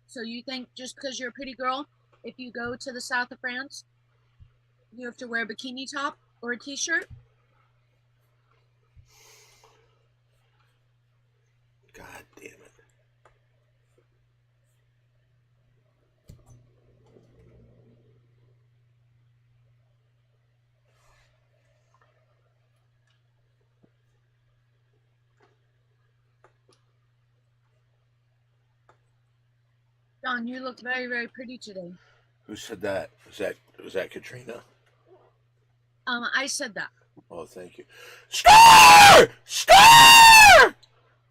S3: So you think just because you're a pretty girl, if you go to the south of France, you have to wear a bikini top or a t-shirt?
S1: God damn it.
S3: Dawn, you look very, very pretty today.
S1: Who said that? Was that Katrina?
S3: I said that.
S1: Oh, thank you. Score! Score!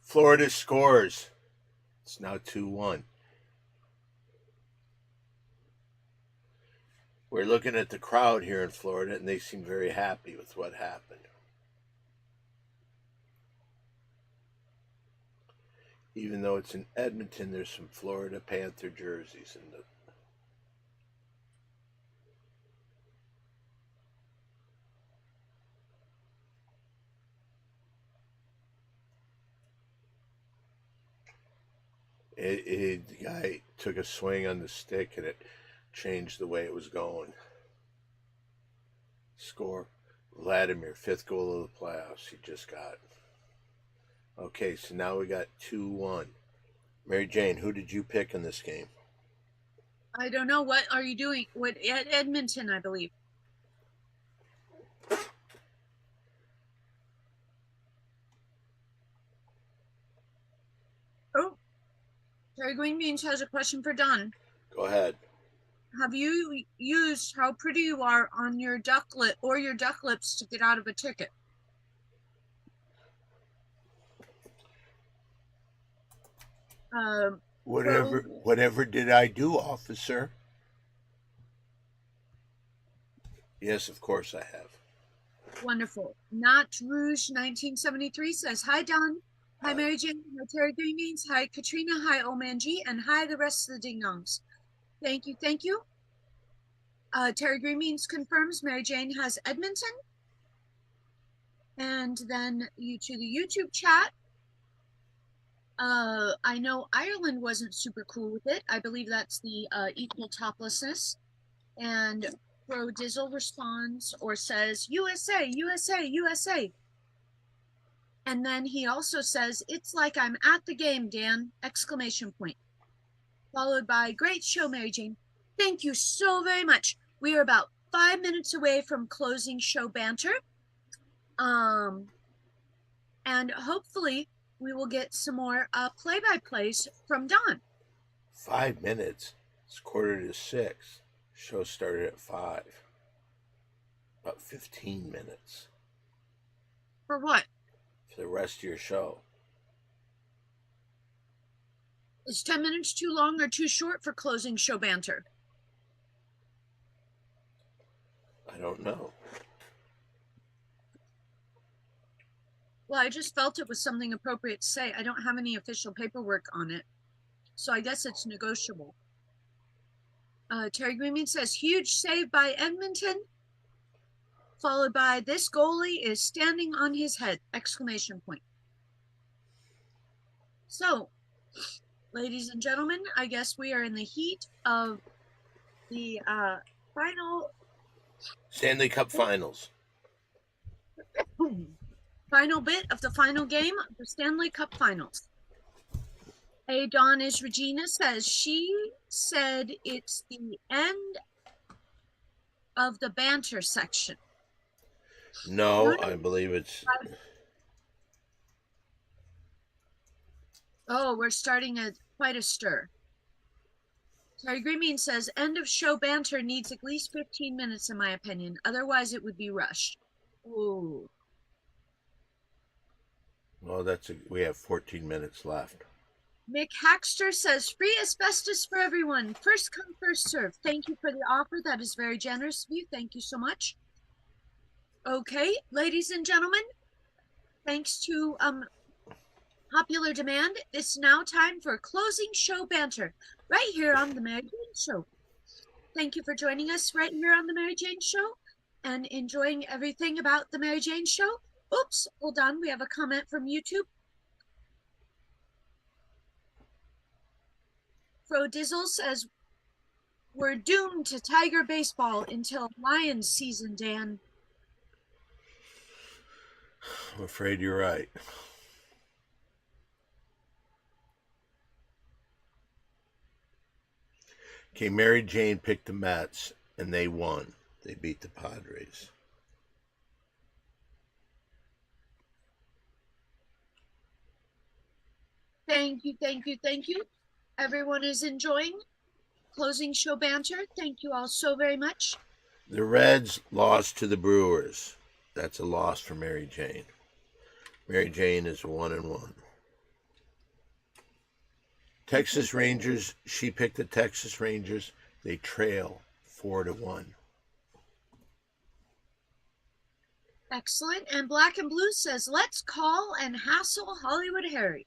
S1: Florida scores. It's now 2-1. We're looking at the crowd here in Florida, and they seem very happy with what happened. Even though it's in Edmonton, there's some Florida Panther jerseys in the. The guy took a swing on the stick and it changed the way it was going. Score. Vladimir, 5th goal of the playoffs. He just got. Okay, so now we got 2-1. Mary Jane, who did you pick in this game?
S3: I don't know. What are you doing? What at Edmonton, I believe. Oh, Terry Greenbeans has a question for Don.
S1: Go ahead.
S3: Have you used how pretty you are on your duck lip or your duck lips to get out of a ticket?
S1: Whatever did I do, officer? Yes, of course I have.
S3: Wonderful. Not Rouge 1973 says, hi, Don. Hi, Mary Jane. Hi, Terry Greenbeans. Hi, Katrina. Hi, Omanji. And hi, the rest of the ding-dongs. Thank you. Thank you. Terry Greenbeans confirms Mary Jane has Edmonton. And then to the YouTube chat. I know Ireland wasn't super cool with it. I believe that's the equal toplessness. And Bro Dizzle responds or says, USA, USA, USA. And then he also says, it's like I'm at the game, Dan! Exclamation point. Followed by, great show, Mary Jane. Thank you so very much. We are about 5 minutes away from closing show banter. And hopefully we will get some more play-by-plays from Don.
S1: 5 minutes. It's 5:45. Show started at 5. About 15 minutes
S3: For what?
S1: for the rest of your show.
S3: Is 10 minutes too long or too short for closing show banter?
S1: I don't know.
S3: Well, I just felt it was something appropriate to say. I don't have any official paperwork on it, so I guess it's negotiable. Terry Greenman says, huge save by Edmonton, followed by, this goalie is standing on his head! Exclamation point. So, ladies and gentlemen, I guess we are in the heat of the final
S1: Stanley Cup Finals.
S3: final bit of the final game of the Stanley Cup Finals. Hey, Dawn is Regina says she said it's the end of the banter section.
S1: No, I believe it's...
S3: Oh, we're starting quite a stir. Terry Greenmean says, end of show banter needs at least 15 minutes, in my opinion. Otherwise, it would be rushed. Ooh.
S1: Well, we have 14 minutes left.
S3: Mick Hackster says, free asbestos for everyone. First come, first serve. Thank you for the offer. That is very generous of you. Thank you so much. Okay, ladies and gentlemen, thanks to popular demand, it's now time for closing show banter right here on The Mary Jane Show. Thank you for joining us right here on The Mary Jane Show and enjoying everything about The Mary Jane Show. Oops, hold on. We have a comment from YouTube. Fro Dizzle says, we're doomed to Tiger baseball until Lions season, Dan.
S1: I'm afraid you're right. Okay, Mary Jane picked the Mets, and they won. They beat the Padres.
S3: Thank you, thank you, thank you. Everyone is enjoying closing show banter. Thank you all so very much.
S1: The Reds lost to the Brewers. That's a loss for Mary Jane. Mary Jane is 1-1. Texas Rangers, she picked the Texas Rangers. They trail 4-1.
S3: Excellent. And Black and Blue says, let's call and hassle Hollywood Harry.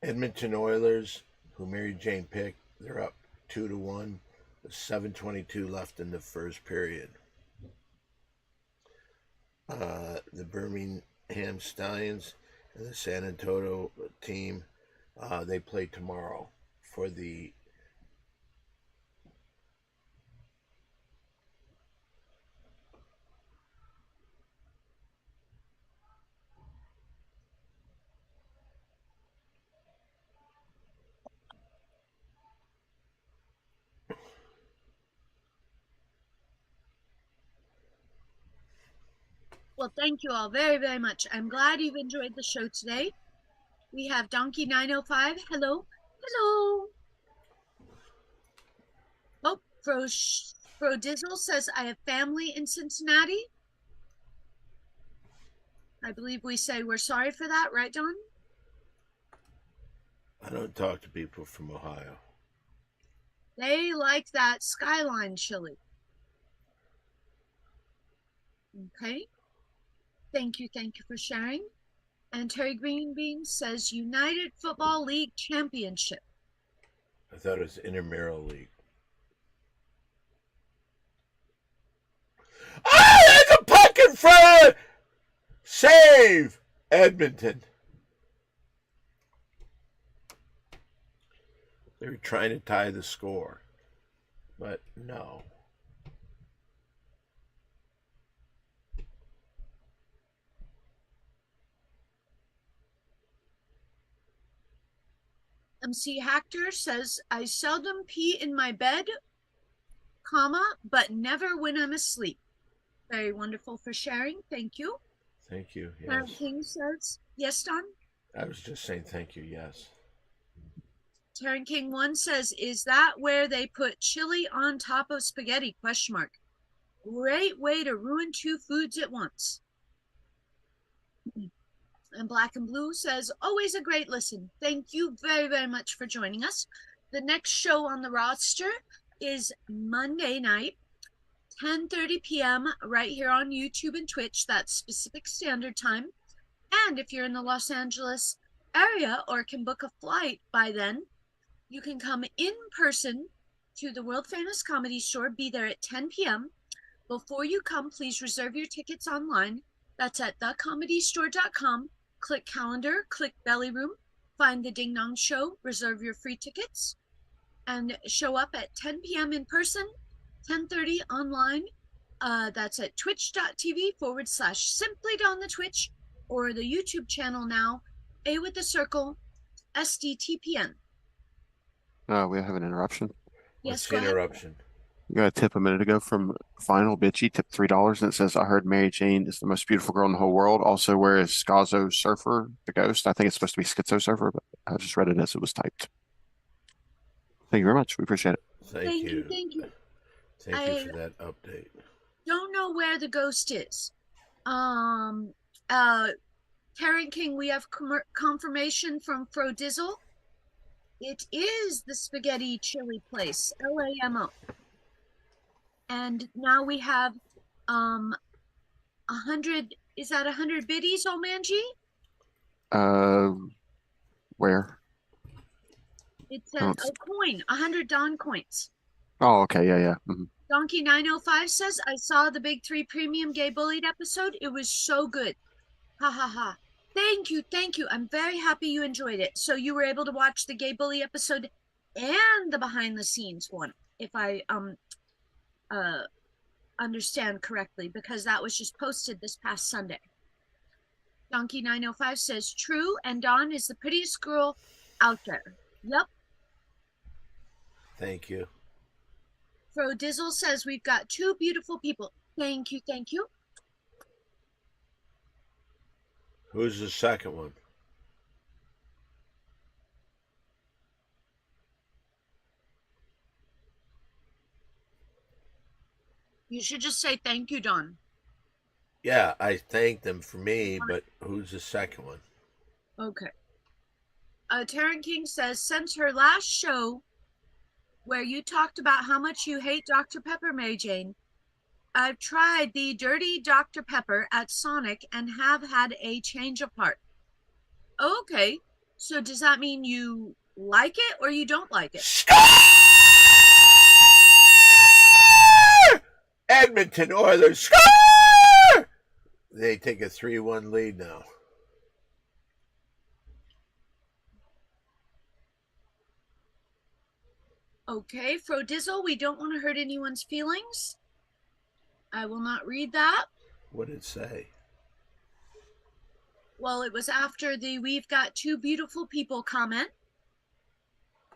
S1: Edmonton Oilers, who Mary Jane picked, they're up 2-1. With 7:22 left in the first period. The Birmingham Stallions and the San Antonio team, they play tomorrow for the
S3: Well, thank you all very, very much. I'm glad you've enjoyed the show today. We have Donkey 905. Hello. Hello. Oh, Fro Dizzle says, I have family in Cincinnati. I believe we say we're sorry for that, right, Don?
S1: I don't talk to people from Ohio.
S3: They like that Skyline chili. Okay. Thank you for sharing. And Terry Greenbean says United Football League Championship.
S1: I thought it was Intramural League. Ah, there's a puck in front! Save! Edmonton. They were trying to tie the score, but no.
S3: MC Hector says, I seldom pee in my bed, comma, but never when I'm asleep. Very wonderful for sharing. Thank you.
S1: Thank you.
S3: Sarah
S1: Yes.
S3: King says, yes, Don?
S1: I was just saying thank you. Yes.
S3: Taryn King 1 says, is that where they put chili on top of spaghetti? Question mark. Great way to ruin two foods at once. And Black and Blue says, always a great listen. Thank you very, very much for joining us. The next show on the roster is Monday night, 10:30 p.m. right here on YouTube and Twitch. That's Pacific Standard Time. And if you're in the Los Angeles area or can book a flight by then, you can come in person to the world famous Comedy Store. Be there at 10 p.m. Before you come, please reserve your tickets online. That's at thecomedystore.com. Click calendar, click belly room, find the Ding Dong Show, reserve your free tickets, and show up at 10 p.m. in person, 10:30 online. That's at twitch.tv/Simply Don the Twitch, or the YouTube channel now, A with the circle, SDTPN.
S2: We have an interruption.
S3: Yes,
S1: What's
S3: go
S1: the
S3: ahead.
S1: interruption?
S2: You got a tip a minute ago from Final Bitchy, tip $3, and it says, I heard Mary Jane is the most beautiful girl in the whole world. Also, where is Scazo Surfer, the ghost? I think it's supposed to be Schizo Surfer, but I just read it as it was typed. Thank you very mumuch. We appreciate it.
S1: Thank you.
S3: Thank you.
S1: Thank you for that update.
S3: Don't know where the ghost is. Karen King, we have confirmation from Frodizzle. It is the spaghetti chili place, LAMO. And now we have 100, is that 100 biddies, Omanji?
S2: Where?
S3: It says a coin, 100 Don coins.
S2: Oh, okay. Yeah.
S3: Donkey 905 says, I saw the Big 3 Premium Gay Bullied episode. It was so good. Ha ha ha. Thank you. I'm very happy you enjoyed it. So you were able to watch the Gay Bully episode and the behind the scenes one, if I understand correctly, because that was just posted this past Sunday. Donkey 905 says, true, and Dawn is the prettiest girl out there. Yep.
S1: Thank you.
S3: Fro Dizzle says, we've got two beautiful people. Thank you.
S1: Who's the second one?
S3: You should just say thank you, Dawn.
S1: Yeah, I thanked them for me, but who's the second one?
S3: Okay. Taryn King says, since her last show where you talked about how much you hate Dr. Pepper, Mary Jane, I've tried the dirty Dr. Pepper at Sonic and have had a change of heart. Okay, so does that mean you like it or you don't like it?
S1: Edmonton Oilers score! They take a 3-1 lead now.
S3: Okay, Frodizzle, we don't want to hurt anyone's feelings. I will not read that.
S1: What did it say?
S3: Well, it was after the we've got two beautiful people comment.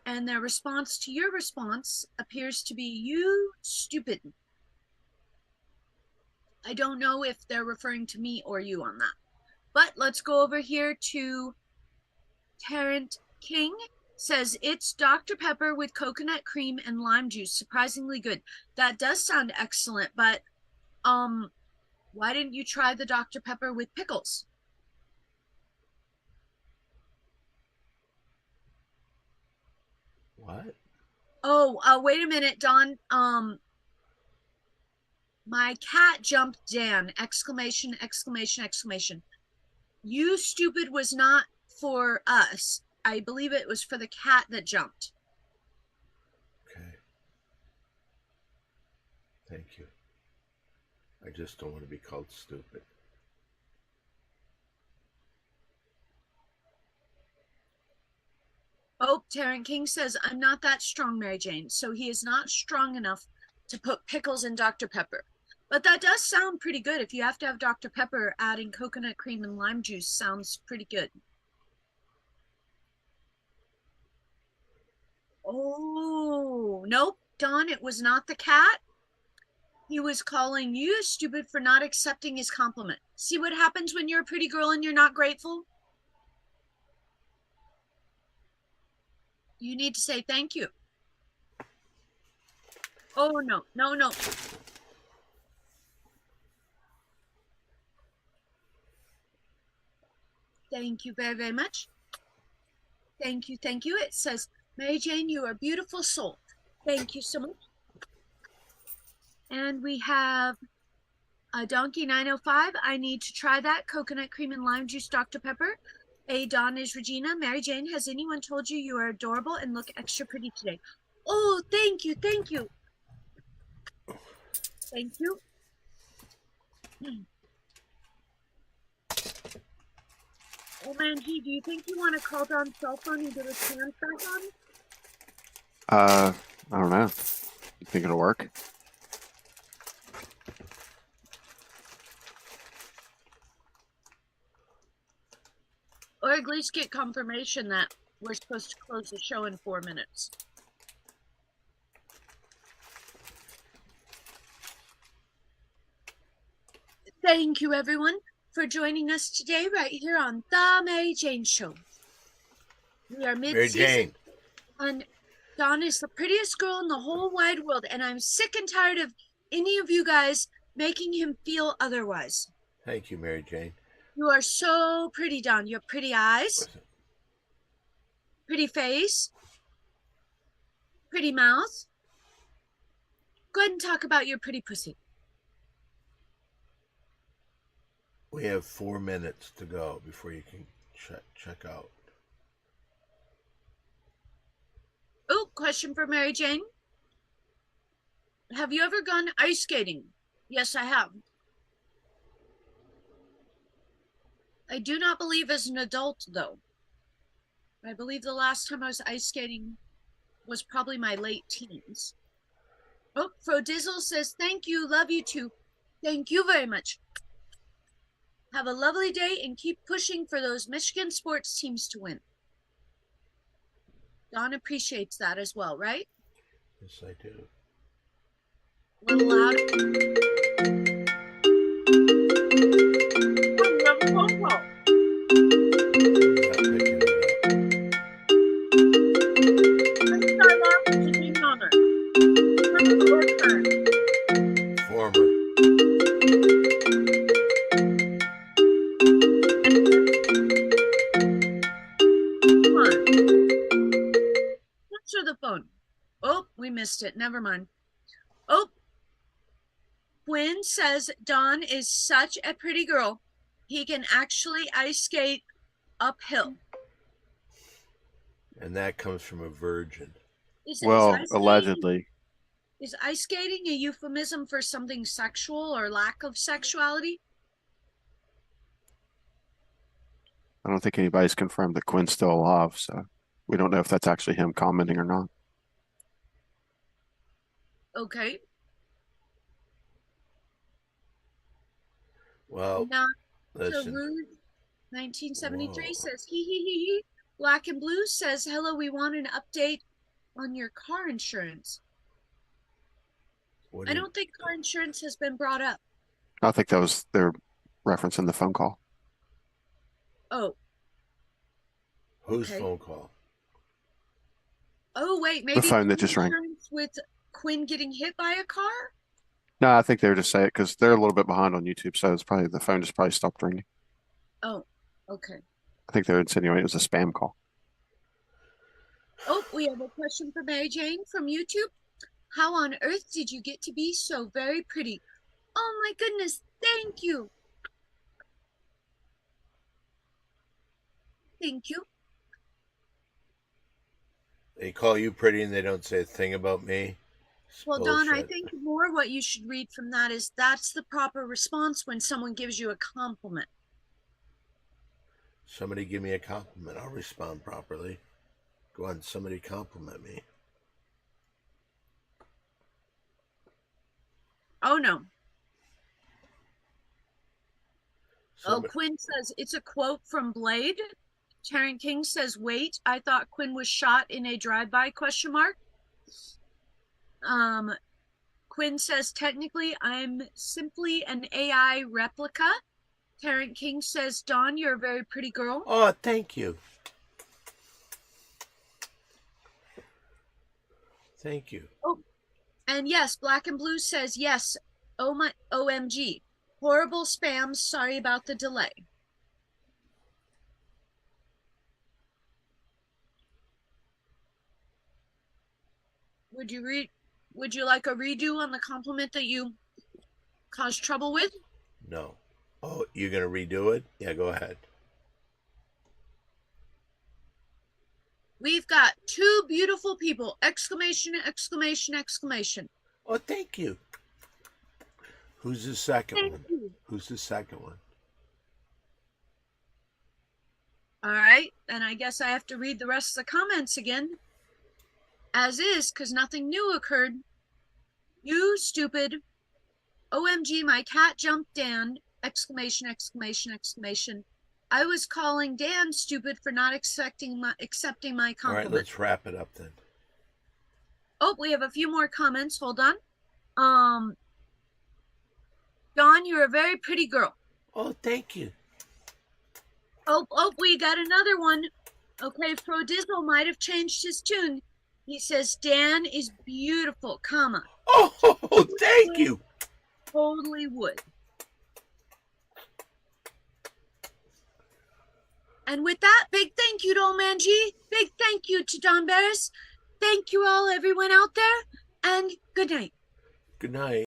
S3: And their response to your response appears to be you stupid. I don't know if they're referring to me or you on that. But let's go over here to Tarrant King. Says it's Dr. Pepper with coconut cream and lime juice. Surprisingly good. That does sound excellent, but why didn't you try the Dr. Pepper with pickles?
S1: What?
S3: Oh, wait a minute, Don. My cat jumped Dan! Exclamation. You stupid was not for us. I believe it was for the cat that jumped.
S1: Okay. Thank you. I just don't want to be called stupid.
S3: Oh, Tarrant King says, I'm not that strong, Mary Jane. So he is not strong enough to put pickles in Dr. Pepper. But that does sound pretty good. If you have to have Dr. Pepper, adding coconut cream and lime juice sounds pretty good. Oh, nope, Don, it was not the cat. He was calling you stupid for not accepting his compliment. See what happens when you're a pretty girl and you're not grateful? You need to say thank you. Oh, no, no, no. Thank you very, very much. Thank you, thank you. It says, Mary Jane, you are a beautiful soul. Thank you so much. And we have a Donkey 905. I need to try that. Coconut cream and lime juice, Dr. Pepper. A Dawn is Regina. Mary Jane, has anyone told you you are adorable and look extra pretty today? Oh, thank you, thank you. Thank you. Oh man, G, do you think you want to call Dawn's cell phone and get his hands back on?
S2: I don't know. You think it'll work?
S3: Or at least get confirmation that we're supposed to close the show in 4 minutes. Thank you, everyone, for joining us today right here on The Mary Jane Show. We are
S1: Mary
S3: mid-season,
S1: Jane.
S3: and Dawn is the prettiest girl in the whole wide world, and I'm sick and tired of any of you guys making him feel otherwise.
S1: Thank you, Mary Jane.
S3: You are so pretty, Dawn. You have pretty eyes, pretty face, pretty mouth. Go ahead and talk about your pretty pussy.
S1: We have 4 minutes to go before you can check out.
S3: Oh, question for Mary Jane. Have you ever gone ice skating? Yes, I have. I do not believe as an adult, though. I believe the last time I was ice skating was probably my late teens. Oh, Frodizzle says, thank you, love you too. Thank you very much. Have a lovely day and keep pushing for those Michigan sports teams to win. Dawn appreciates that as well, right?
S1: Yes, I do.
S3: A little louder. Oh, we have a phone call.
S1: Not picking it
S3: Let's start off with Janine Honor. Current or current?
S1: up. Former.
S3: Come on. Answer the phone. Oh, we missed it. Never mind. Oh, Quinn says Dawn is such a pretty girl. He can actually ice skate uphill.
S1: And that comes from a virgin.
S2: Well,
S3: ice skating-
S2: allegedly.
S3: Is ice skating a euphemism for something sexual or lack of sexuality?
S2: I don't think anybody's confirmed that Quinn's still alive, so we don't know if that's actually him commenting or not.
S3: Okay.
S1: Well,
S3: Not so
S1: listen.
S3: rude. 1973
S1: Whoa.
S3: says he. Black and Blue says hello. We want an update on your car insurance.
S1: What
S3: I
S1: do you-
S3: don't think car insurance has been brought up.
S2: I think that was their reference in the phone call.
S3: Oh,
S1: Whose
S3: okay.
S1: phone call?
S3: Oh wait, maybe
S2: phone that
S3: car
S2: just rang.
S3: insurance with Quinn getting hit by a car.
S2: No, I think they were just saying it because they're a little bit behind on YouTube, so it's probably the phone just probably stopped ringing.
S3: Oh, okay.
S2: I think they were insinuating it was a spam call.
S3: Oh, we have a question for Mary Jane from YouTube. How on earth did you get to be so very pretty? Oh my goodness, thank you. Thank you.
S1: They call you pretty and they don't say a thing about me? It's
S3: Well, Dawn, I
S1: bullshit.
S3: think more what you should read from that is that's the proper response when someone gives you a compliment.
S1: Somebody give me a compliment. I'll respond properly. Go on, somebody compliment me.
S3: Oh no.
S1: Somebody,
S3: Oh, Quinn says it's a quote from Blade. Taryn King says, wait, I thought Quinn was shot in a drive-by, ? Quinn says, technically, I'm simply an AI replica. Taryn King says, Dawn, you're a very pretty girl.
S1: Oh, thank you. Thank you.
S3: Oh, and yes, Black and Blue says, yes, oh my, OMG. Horrible spams, sorry about the delay. Would you like a redo on the compliment that you caused trouble with?
S1: No. Oh, you're going to redo it? Yeah, go ahead.
S3: We've got two beautiful people! Exclamation, exclamation, exclamation.
S1: Oh, thank you. Who's the second
S3: Thank
S1: one?
S3: you.
S1: Who's the second one?
S3: All right, and I guess I have to read the rest of the comments again. As is, because nothing new occurred. You stupid. OMG, my cat jumped Dan! Exclamation, exclamation, exclamation. I was calling Dan stupid for not accepting my
S1: All right,
S3: compliment.
S1: let's wrap it up then.
S3: Oh, we have a few more comments. Hold on. Dawn, you're a very pretty girl.
S1: Oh, thank you.
S3: Oh, we got another one. Okay, Frodizzle might have changed his tune. He says, Dan is beautiful, comma.
S1: Oh, thank you.
S3: Totally would. And with that, big thank you to Old Man G. Big thank you to Don Barris. Thank you all, everyone out there, and good night.
S1: Good night.